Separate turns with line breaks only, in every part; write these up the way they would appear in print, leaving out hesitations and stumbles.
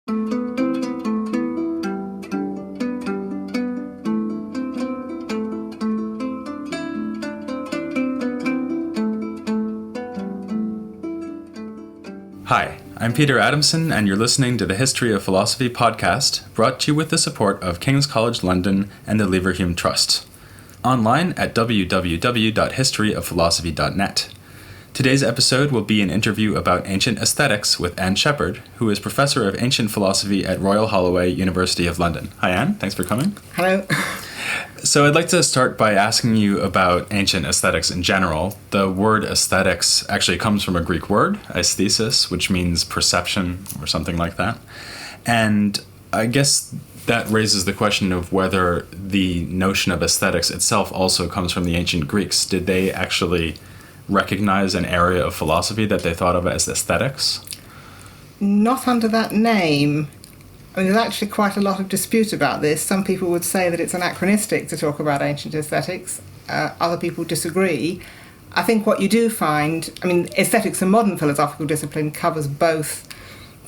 Hi, I'm Peter Adamson, and you're listening to the History of Philosophy podcast, brought to you with the support of King's College London and the Leverhulme Trust. Online at www.historyofphilosophy.net. Today's episode will be an interview about ancient aesthetics with Anne Sheppard, who is Professor of Ancient Philosophy at Royal Holloway, University of London. Hi, Anne. Thanks for coming.
Hello.
So I'd like to start by asking you about ancient aesthetics in general. The word aesthetics actually comes from a Greek word, aesthesis, which means perception or something like that. And I guess that raises the question of whether the notion of aesthetics itself also comes from the ancient Greeks. Did they actually recognize an area of philosophy that they thought of as aesthetics?
Not under that name. I mean, there's actually quite a lot of dispute about this. Some people would say that it's anachronistic to talk about ancient aesthetics. Other people disagree. I think what you do find, aesthetics, a modern philosophical discipline, covers both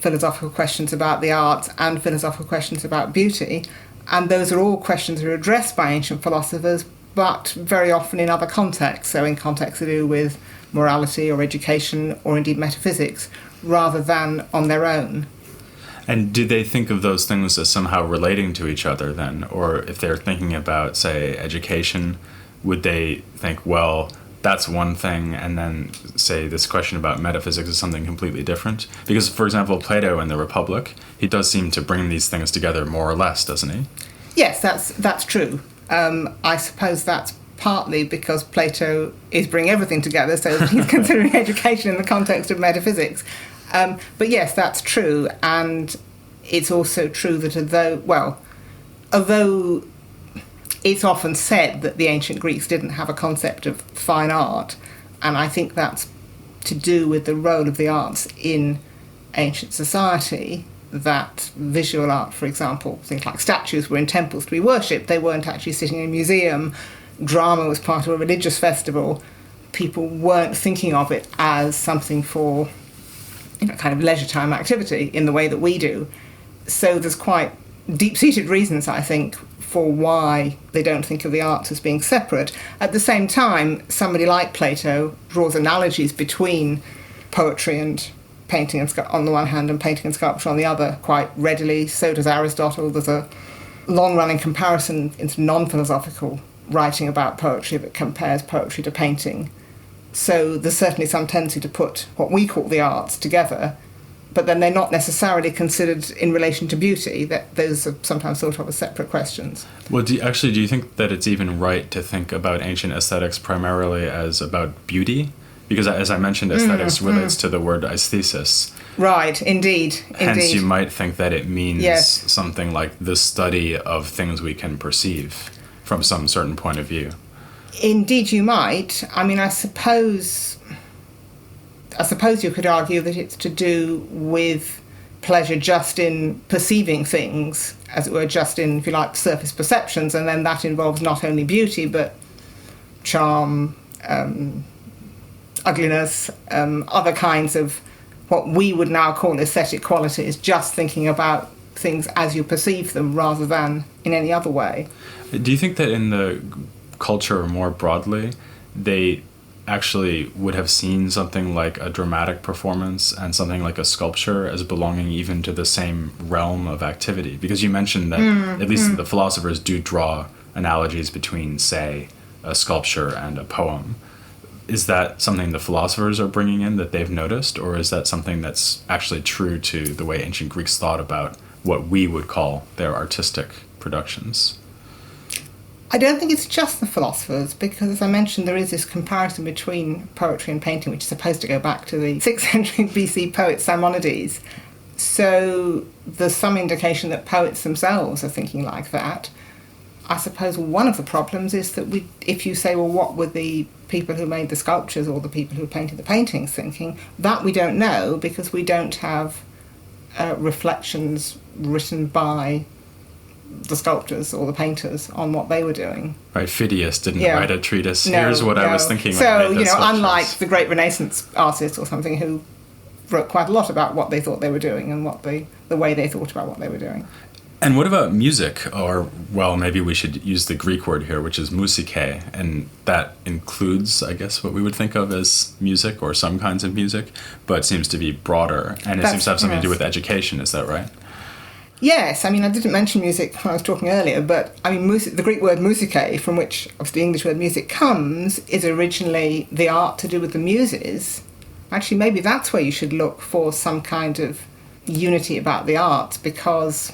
philosophical questions about the arts and philosophical questions about beauty. And those are all questions that are addressed by ancient philosophers, but very often in other contexts. So in contexts to do with morality or education or indeed metaphysics, rather than on their own.
And do they think of those things as somehow relating to each other then? Or if they're thinking about, say, education, would they think, well, that's one thing, and then say this question about metaphysics is something completely different? Because, for example, Plato in the Republic, he does seem to bring these things together more or less, doesn't he?
Yes, that's true. I suppose that's partly because Plato is bringing everything together, so he's considering education in the context of metaphysics. But yes, that's true, and it's also true that although it's often said that the ancient Greeks didn't have a concept of fine art, and I think that's to do with the role of the arts in ancient society, that visual art, for example, things like statues were in temples to be worshipped, they weren't actually sitting in a museum, drama was part of a religious festival, people weren't thinking of it as something for kind of leisure time activity in the way that we do. So there's quite deep-seated reasons, I think, for why they don't think of the arts as being separate. At the same time, somebody like Plato draws analogies between poetry and painting on the one hand and painting and sculpture on the other quite readily. So does Aristotle. There's a long-running comparison into non-philosophical writing about poetry that compares poetry to painting. So there's certainly some tendency to put what we call the arts together, but then they're not necessarily considered in relation to beauty. That those are sometimes thought of as separate questions.
Well, do you think that it's even right to think about ancient aesthetics primarily as about beauty? Because as I mentioned, aesthetics relates to the word aesthesis.
Right, indeed.
Hence, you might think that it means something like the study of things we can perceive from some certain point of view.
Indeed, you might. I suppose you could argue that it's to do with pleasure just in perceiving things, as it were, just in, if you like, surface perceptions, and then that involves not only beauty, but charm, ugliness, other kinds of what we would now call aesthetic qualities, just thinking about things as you perceive them rather than in any other way.
Do you think that in the culture more broadly, they actually would have seen something like a dramatic performance and something like a sculpture as belonging even to the same realm of activity? Because you mentioned that at least the philosophers do draw analogies between, say, a sculpture and a poem. Is that something the philosophers are bringing in that they've noticed, or is that something that's actually true to the way ancient Greeks thought about what we would call their artistic productions?
I don't think it's just the philosophers, because, as I mentioned, there is this comparison between poetry and painting, which is supposed to go back to the 6th century BC poet Simonides. So there's some indication that poets themselves are thinking like that. I suppose one of the problems is that if you say, well, what were the people who made the sculptures or the people who painted the paintings thinking, that we don't know, because we don't have reflections written by the sculptors or the painters on what they were doing.
Right, Phidias didn't write a treatise. Here's what I was thinking when I made those sculptures.
Unlike the great Renaissance artists or something who wrote quite a lot about what they thought they were doing and the way they thought about what they were doing.
And what about music? Or, well, maybe we should use the Greek word here, which is musike, and that includes, I guess, what we would think of as music or some kinds of music, but seems to be broader, and it seems to have something to do with education, is that right?
Yes, I mean, I didn't mention music when I was talking earlier, but I mean, the Greek word musike, from which obviously the English word music comes, is originally the art to do with the muses. Actually, maybe that's where you should look for some kind of unity about the arts, because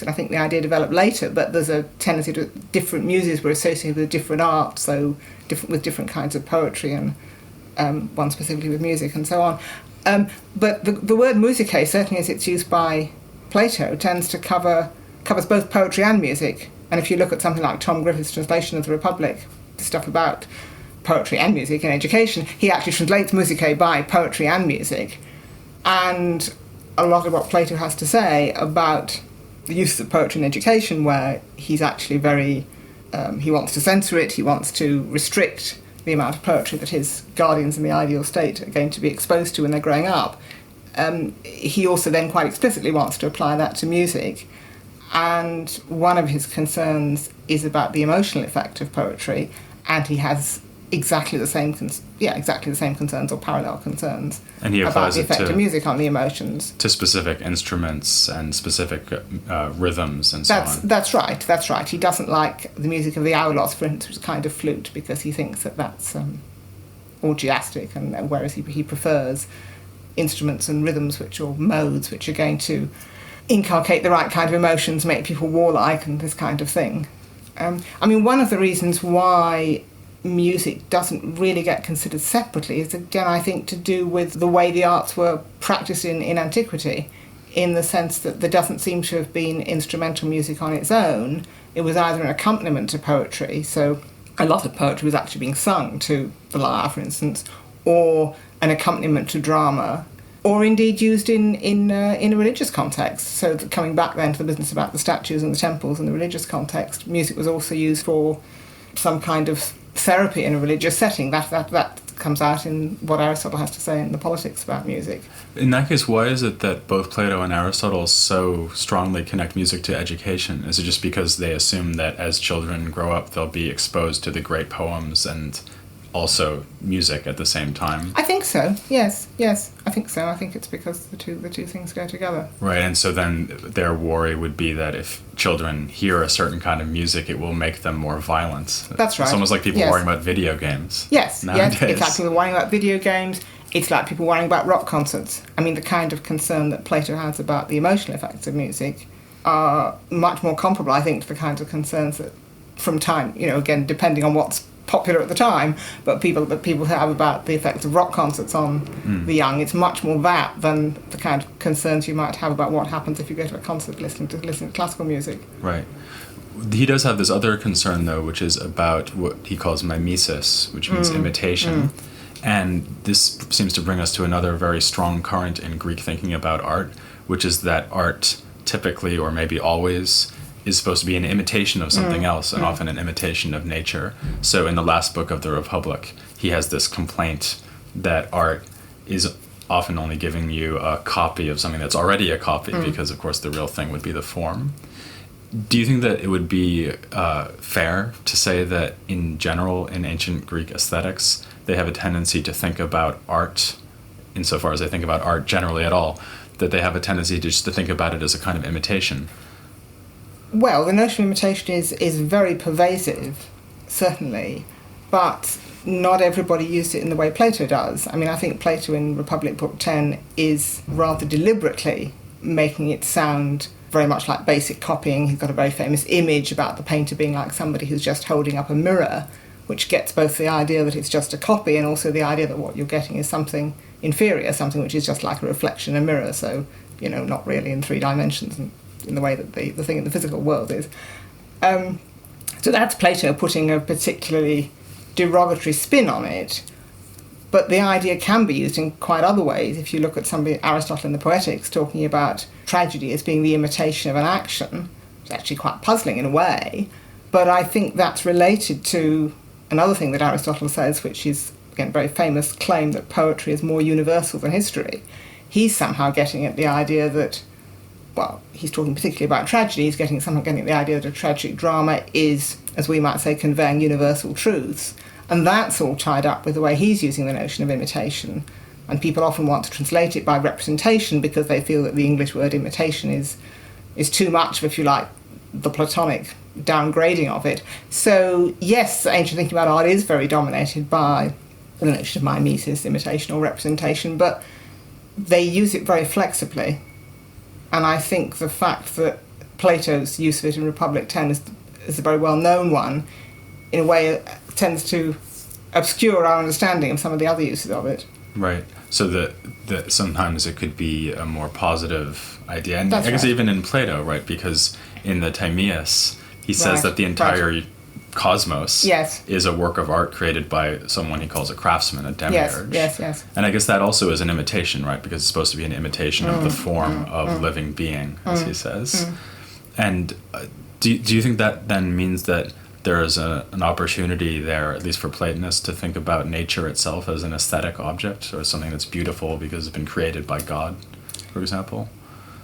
I think the idea developed later, but there's a tendency to different muses were associated with different arts, so with different kinds of poetry, and one specifically with music and so on. But the word musike, certainly as it's used by Plato, tends to covers both poetry and music. And if you look at something like Tom Griffith's translation of the Republic, stuff about poetry and music in education, he actually translates musike by poetry and music. And a lot of what Plato has to say about the use of poetry in education, where he's actually he wants to censor it, he wants to restrict the amount of poetry that his guardians in the ideal state are going to be exposed to when they're growing up. He also then quite explicitly wants to apply that to music. And one of his concerns is about the emotional effect of poetry, and he has exactly the same concerns or parallel concerns
and he applies
about the effect of music on the emotions.
To specific instruments and specific rhythms and so on.
That's right. He doesn't like the music of the aulos, for instance, which is kind of flute, because he thinks that that's orgiastic, and whereas he prefers instruments and rhythms or modes which are going to inculcate the right kind of emotions, make people warlike and this kind of thing. I mean, one of the reasons why music doesn't really get considered separately is, again, I think, to do with the way the arts were practiced in antiquity, in the sense that there doesn't seem to have been instrumental music on its own. It was either an accompaniment to poetry, so a lot of poetry was actually being sung to the lyre, for instance, or an accompaniment to drama, or indeed used in a religious context. So that, coming back then to the business about the statues and the temples in the religious context, music was also used for some kind of therapy in a religious setting. That comes out in what Aristotle has to say in the Politics about music.
In that case, why is it that both Plato and Aristotle so strongly connect music to education? Is it just because they assume that as children grow up, they'll be exposed to the great poems and also music at the same time?
I think so. Yes, I think so. I think it's because the two things go together.
Right, and so then their worry would be that if children hear a certain kind of music, it will make them more violent.
That's right.
It's almost like people worrying about video games.
Yes,
nowadays.
Yes, exactly. We're worrying about video games. It's like people worrying about rock concerts. I mean, the kind of concern that Plato has about the emotional effects of music are much more comparable, I think, to the kinds of concerns that from time, again, depending on what's popular at the time, but people have about the effects of rock concerts on the young. It's much more that than the kind of concerns you might have about what happens if you go to a concert listening to classical music.
Right. He does have this other concern, though, which is about what he calls mimesis, which means imitation. And this seems to bring us to another very strong current in Greek thinking about art, which is that art typically, or maybe always, is supposed to be an imitation of something else, and often an imitation of nature. So in the last book of the Republic, he has this complaint that art is often only giving you a copy of something that's already a copy, because, of course, the real thing would be the form. Do you think that it would be fair to say that, in general, in ancient Greek aesthetics, they have a tendency to think about art, insofar as they think about art generally at all, that they have a tendency to think about it as a kind of imitation?
Well, the notion of imitation is very pervasive, certainly, but not everybody used it in the way Plato does. I mean, I think Plato in Republic Book 10 is rather deliberately making it sound very much like basic copying. He's got a very famous image about the painter being like somebody who's just holding up a mirror, which gets both the idea that it's just a copy and also the idea that what you're getting is something inferior, something which is just like a reflection in a mirror, so, not really in 3 dimensions in the way that the thing in the physical world is. So that's Plato putting a particularly derogatory spin on it, but the idea can be used in quite other ways. If you look at Aristotle in the Poetics talking about tragedy as being the imitation of an action, it's actually quite puzzling in a way, but I think that's related to another thing that Aristotle says, which is, again, a very famous claim that poetry is more universal than history. he's somehow getting at the idea that, well, he's talking particularly about tragedy, he's getting at the idea that a tragic drama is, as we might say, conveying universal truths. And that's all tied up with the way he's using the notion of imitation. And people often want to translate it by representation because they feel that the English word imitation is too much of, if you like, the Platonic downgrading of it. So, yes, ancient thinking about art is very dominated by the notion of mimesis, imitation or representation, but they use it very flexibly. And I think the fact that Plato's use of it in Republic 10 is a very well-known one, in a way tends to obscure our understanding of some of the other uses of it.
Right. So that sometimes it could be a more positive idea. And
That's
I guess
right.
even in Plato, right? Because in the Timaeus, he says that the entire cosmos is a work of art created by someone he calls a craftsman, a demiurge.
Yes.
And I guess that also is an imitation, right? Because it's supposed to be an imitation of the form of living being, as he says. And do you think that then means that there is an opportunity there, at least for Platonists, to think about nature itself as an aesthetic object or something that's beautiful because it's been created by God, for example?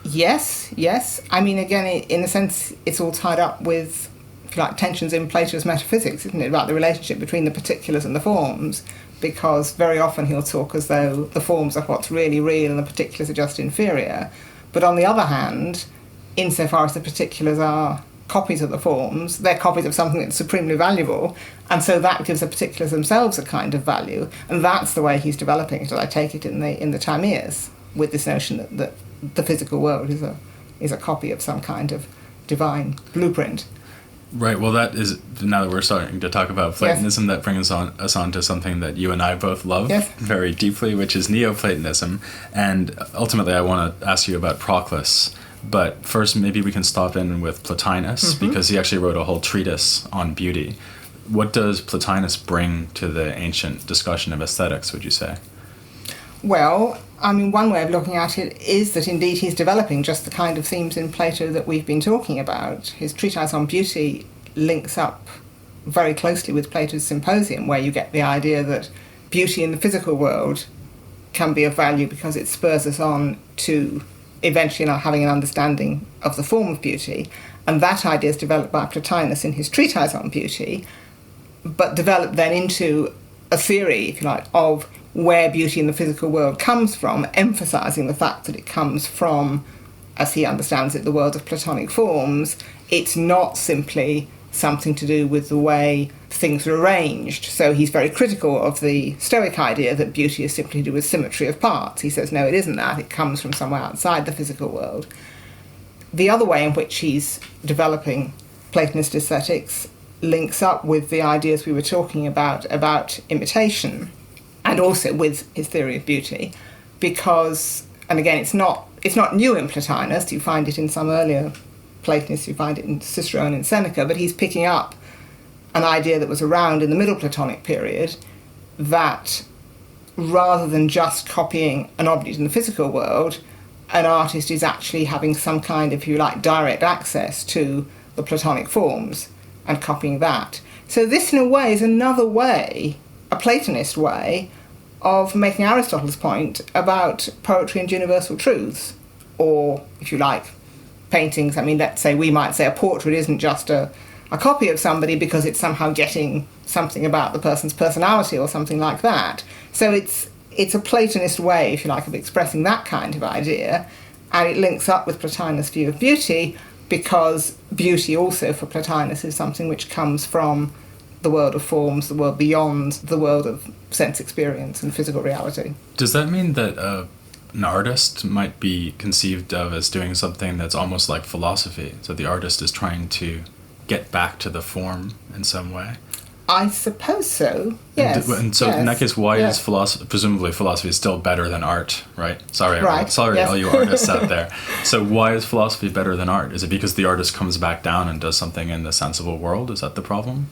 Yes. I mean, again, in a sense, it's all tied up with, if you like, tensions in Plato's metaphysics, isn't it, about the relationship between the particulars and the forms, because very often he'll talk as though the forms are what's really real and the particulars are just inferior. But on the other hand, insofar as the particulars are copies of the forms, they're copies of something that's supremely valuable, and so that gives the particulars themselves a kind of value, and that's the way he's developing it, as I take it, in the Timaeus, with this notion that the physical world is a copy of some kind of divine blueprint.
Right. Well, that is, now that we're starting to talk about Platonism, that brings us on to something that you and I both love very deeply, which is Neoplatonism. And ultimately, I want to ask you about Proclus. But first, maybe we can stop in with Plotinus, because he actually wrote a whole treatise on beauty. What does Plotinus bring to the ancient discussion of aesthetics, would you say?
Well, I mean, one way of looking at it is that indeed he's developing just the kind of themes in Plato that we've been talking about. His treatise on beauty links up very closely with Plato's Symposium, where you get the idea that beauty in the physical world can be of value because it spurs us on to eventually not having an understanding of the form of beauty. And that idea is developed by Plotinus in his treatise on beauty, but developed then into a theory, if you like, of where beauty in the physical world comes from, emphasising the fact that it comes from, as he understands it, the world of Platonic forms. It's not simply something to do with the way things are arranged. So he's very critical of the Stoic idea that beauty is simply to do with symmetry of parts. He says, no, it isn't that. It comes from somewhere outside the physical world. The other way in which he's developing Platonist aesthetics links up with the ideas we were talking about imitation, and also with his theory of beauty, because, and again, it's not new in Plotinus. You find it in some earlier Platonists, you find it in Cicero and in Seneca, but he's picking up an idea that was around in the Middle Platonic period, that rather than just copying an object in the physical world, an artist is actually having some kind of, if you like, direct access to the Platonic forms and copying that. So this, in a way, is another way, a Platonist way, of making Aristotle's point about poetry and universal truths, or, if you like, paintings. I mean, let's say, we might say a portrait isn't just a copy of somebody because it's somehow getting something about the person's personality or something like that. So it's a Platonist way, if you like, of expressing that kind of idea, and it links up with Plotinus' view of beauty, because beauty also for Plotinus is something which comes from the world of forms, the world beyond the world of sense experience and physical reality.
Does that mean that an artist might be conceived of as doing something that's almost like philosophy? So the artist is trying to get back to the form in some way?
I suppose so, yes.
And so in that case, why is philosophy, presumably philosophy is still better than art, right? Sorry, all you artists out there. So why is philosophy better than art? Is it because the artist comes back down and does something in the sensible world? Is that the problem?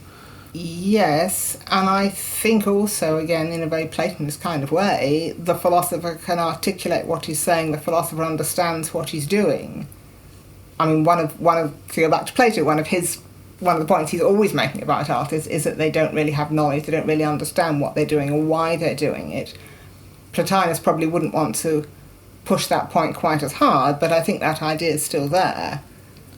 Yes, and I think also, again, in a very Platonist kind of way, the philosopher can articulate what he's saying, the philosopher understands what he's doing. I mean, to go back to Plato, one of the points he's always making about artists is that they don't really have knowledge, they don't really understand what they're doing or why they're doing it. Plotinus probably wouldn't want to push that point quite as hard, but I think that idea is still there.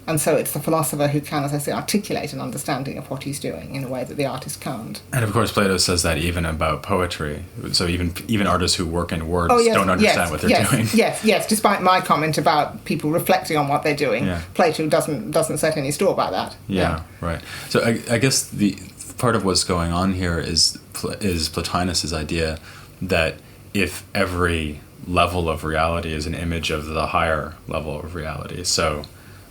And so it's the philosopher who can, as I say, articulate an understanding of what he's doing in a way that the artist can't.
And of course, Plato says that even about poetry. So even artists who work in words
yes,
don't understand what they're doing.
Yes. Despite my comment about people reflecting on what they're doing, Plato doesn't set any store by that.
Yeah, right. So I guess the part of what's going on here is Plotinus's idea that if every level of reality is an image of the higher level of reality, so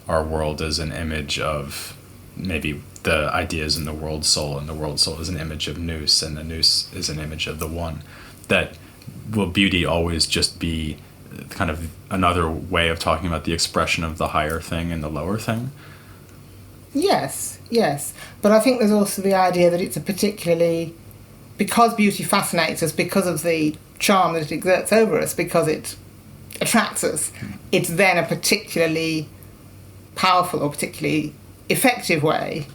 our world is an image of maybe the ideas in the world soul, and the world soul is an image of nous, and the nous is an image of the one, that will beauty always just be kind of another way of talking about the expression of the higher thing and the lower thing?
Yes. But I think there's also the idea that it's a particularly, because beauty fascinates us, because of the charm that it exerts over us, because it attracts us, it's then a particularly powerful or particularly effective way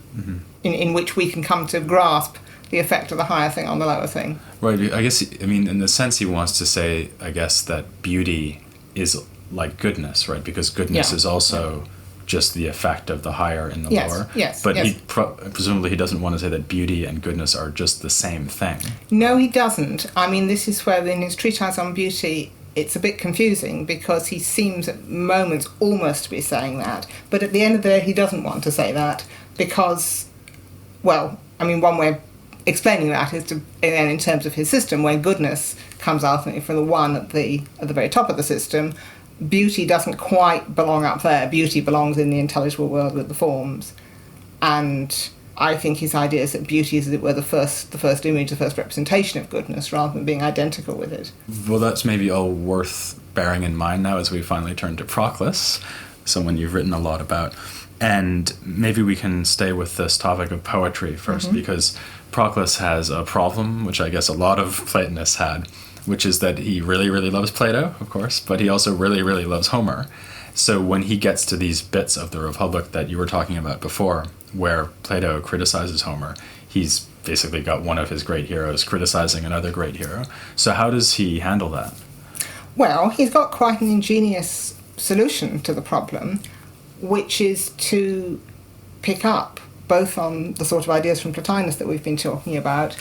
in which we can come to grasp the effect of the higher thing on the lower thing.
Right. I guess, in the sense he wants to say, I guess, that beauty is like goodness, right? Because goodness is also just the effect of the higher and the lower. But presumably he doesn't want to say that beauty and goodness are just the same thing.
No, he doesn't. This is where in his treatise on beauty it's a bit confusing, because he seems at moments almost to be saying that, but at the end of the day he doesn't want to say that, because, one way of explaining that is to, again, in terms of his system, where goodness comes ultimately from the one at the very top of the system, beauty doesn't quite belong up there. Beauty belongs in the intelligible world with the forms, and I think his idea is that beauty is, as it were, the first image, the first representation of goodness, rather than being identical with it.
Well, that's maybe all worth bearing in mind now as we finally turn to Proclus, someone you've written a lot about. And maybe we can stay with this topic of poetry first, because Proclus has a problem, which I guess a lot of Platonists had, which is that he really, really loves Plato, of course, but he also really, really loves Homer. So when he gets to these bits of the Republic that you were talking about before, where Plato criticizes Homer, he's basically got one of his great heroes criticizing another great hero. So how does he handle that?
Well, he's got quite an ingenious solution to the problem, which is to pick up both on the sort of ideas from Plotinus that we've been talking about,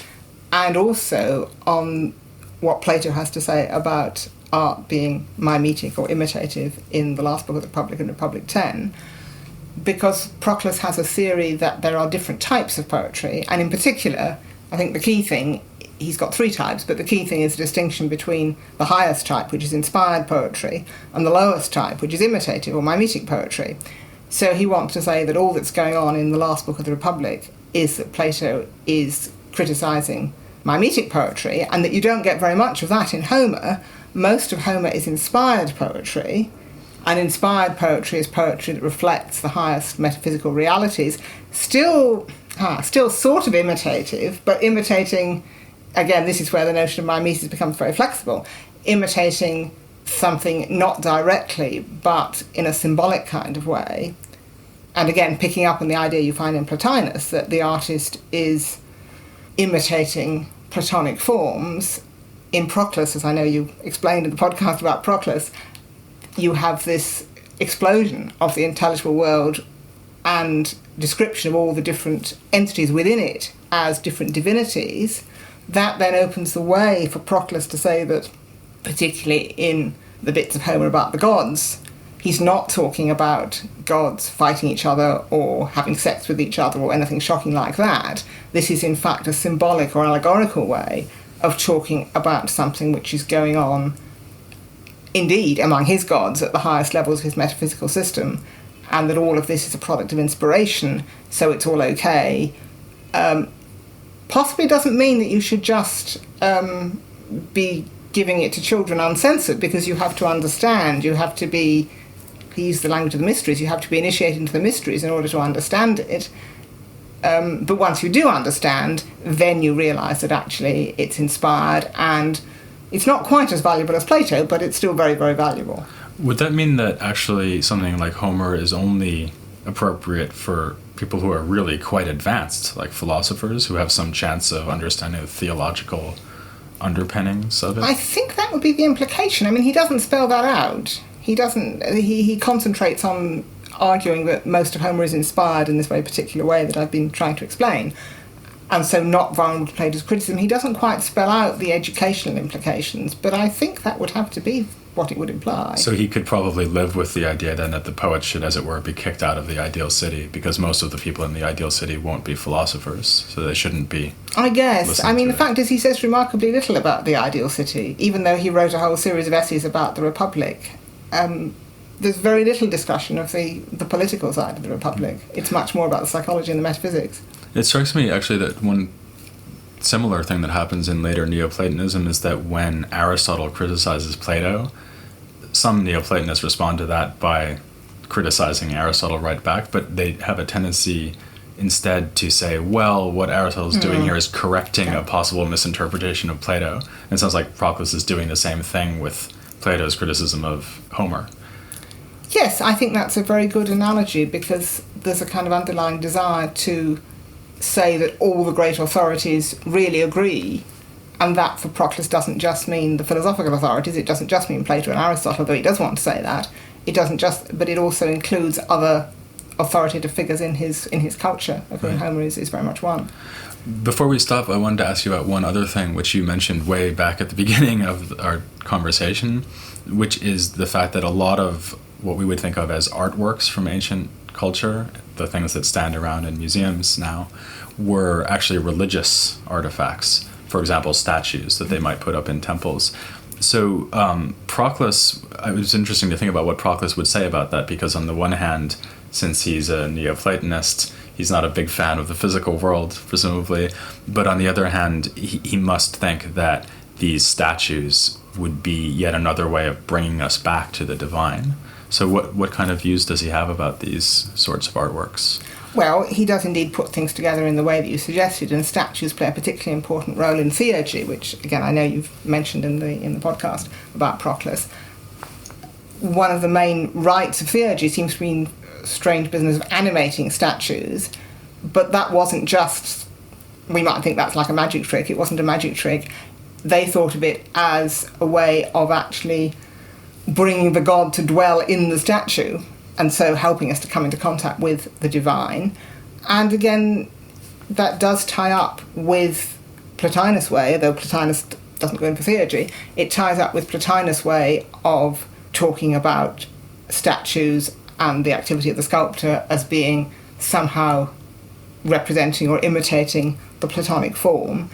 and also on what Plato has to say about art being mimetic or imitative in the last book of the Republic and Republic 10, because Proclus has a theory that there are different types of poetry, and in particular, I think the key thing, he's got three types, but the key thing is the distinction between the highest type, which is inspired poetry, and the lowest type, which is imitative or mimetic poetry. So he wants to say that all that's going on in the last book of the Republic is that Plato is criticising mimetic poetry, and that you don't get very much of that in Homer. Most of Homer is inspired poetry, and inspired poetry is poetry that reflects the highest metaphysical realities, still sort of imitative, but imitating, again, this is where the notion of mimesis becomes very flexible, imitating something not directly, but in a symbolic kind of way. And again, picking up on the idea you find in Plotinus, that the artist is imitating Platonic forms. In Proclus, as I know you explained in the podcast about Proclus, you have this explosion of the intelligible world and description of all the different entities within it as different divinities. That then opens the way for Proclus to say that, particularly in the bits of Homer about the gods, he's not talking about gods fighting each other or having sex with each other or anything shocking like that. This is in fact a symbolic or allegorical way of talking about something which is going on, indeed, among his gods at the highest levels of his metaphysical system, and that all of this is a product of inspiration, so it's all okay. Possibly doesn't mean that you should just be giving it to children uncensored, because you have to understand, you have to be, he used the language of the mysteries, you have to be initiated into the mysteries in order to understand it. But once you do understand, then you realise that actually it's inspired, and it's not quite as valuable as Plato, but it's still very, very valuable.
Would that mean that actually something like Homer is only appropriate for people who are really quite advanced, like philosophers who have some chance of understanding the theological underpinnings of it?
I think that would be the implication. I mean, he doesn't spell that out. He doesn't. He concentrates on arguing that most of Homer is inspired in this very particular way that I've been trying to explain, and so not vulnerable to Plato's criticism. He doesn't quite spell out the educational implications, but I think that would have to be what it would imply.
So he could probably live with the idea then that the poets should, as it were, be kicked out of the ideal city, because most of the people in the ideal city won't be philosophers, so they shouldn't be.
I guess. I mean, the fact is he says remarkably little about the ideal city, even though he wrote a whole series of essays about the Republic. There's very little discussion of the political side of the Republic. It's much more about the psychology and the metaphysics.
It strikes me, actually, that one similar thing that happens in later Neoplatonism is that when Aristotle criticizes Plato, some Neoplatonists respond to that by criticizing Aristotle right back, but they have a tendency instead to say, well, what Aristotle's doing here is correcting a possible misinterpretation of Plato. And it sounds like Proclus is doing the same thing with Plato's criticism of Homer.
Yes, I think that's a very good analogy, because there's a kind of underlying desire to say that all the great authorities really agree, and that for Proclus doesn't just mean the philosophical authorities, it doesn't just mean Plato and Aristotle, though he does want to say that. But it also includes other authoritative figures in his culture, of whom Homer is very much one.
Before we stop, I wanted to ask you about one other thing, which you mentioned way back at the beginning of our conversation, which is the fact that a lot of what we would think of as artworks from ancient culture, the things that stand around in museums now, were actually religious artifacts. For example, statues that they might put up in temples. So Proclus, it was interesting to think about what Proclus would say about that, because on the one hand, since he's a Neoplatonist, he's not a big fan of the physical world, presumably, but on the other hand, he must think that these statues would be yet another way of bringing us back to the divine. So what kind of views does he have about these sorts of artworks?
Well, he does indeed put things together in the way that you suggested, and statues play a particularly important role in theurgy, which, again, I know you've mentioned in the podcast about Proclus. One of the main rites of theurgy seems to be a strange business of animating statues, but that wasn't just, we might think that's like a magic trick, it wasn't a magic trick. They thought of it as a way of actually bringing the god to dwell in the statue, and so helping us to come into contact with the divine. And again, that does tie up with Plotinus' way, though Plotinus doesn't go in for theurgy, it ties up with Plotinus' way of talking about statues and the activity of the sculptor as being somehow representing or imitating the Platonic form.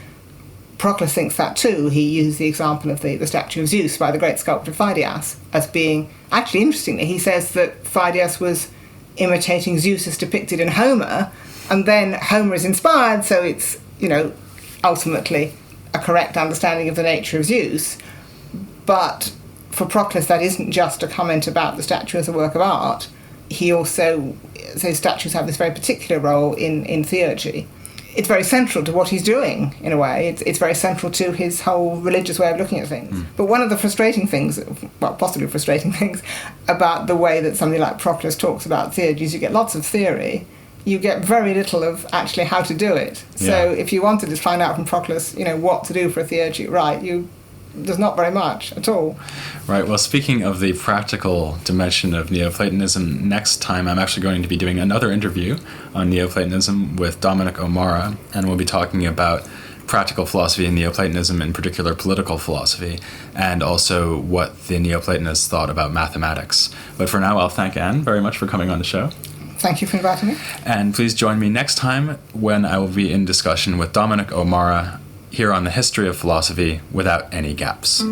Proclus thinks that too. He used the example of the statue of Zeus by the great sculptor Phidias as being, actually interestingly, he says that Phidias was imitating Zeus as depicted in Homer, and then Homer is inspired, so it's, ultimately a correct understanding of the nature of Zeus. But for Proclus, that isn't just a comment about the statue as a work of art. He also says statues have this very particular role in theurgy. It's very central to what he's doing, in a way. It's very central to his whole religious way of looking at things. But one of the frustrating things, well, possibly frustrating things, about the way that somebody like Proclus talks about theurgy is you get lots of theory, you get very little of actually how to do it. So if you wanted to find out from Proclus, what to do for a theurgy right, there's not very much at all.
Right. Well, speaking of the practical dimension of Neoplatonism, next time I'm actually going to be doing another interview on Neoplatonism with Dominic O'Mara, and we'll be talking about practical philosophy and Neoplatonism, in particular political philosophy, and also what the Neoplatonists thought about mathematics. But for now, I'll thank Anne very much for coming on the show.
Thank you for inviting me.
And please join me next time when I will be in discussion with Dominic O'Mara here on the history of philosophy without any gaps.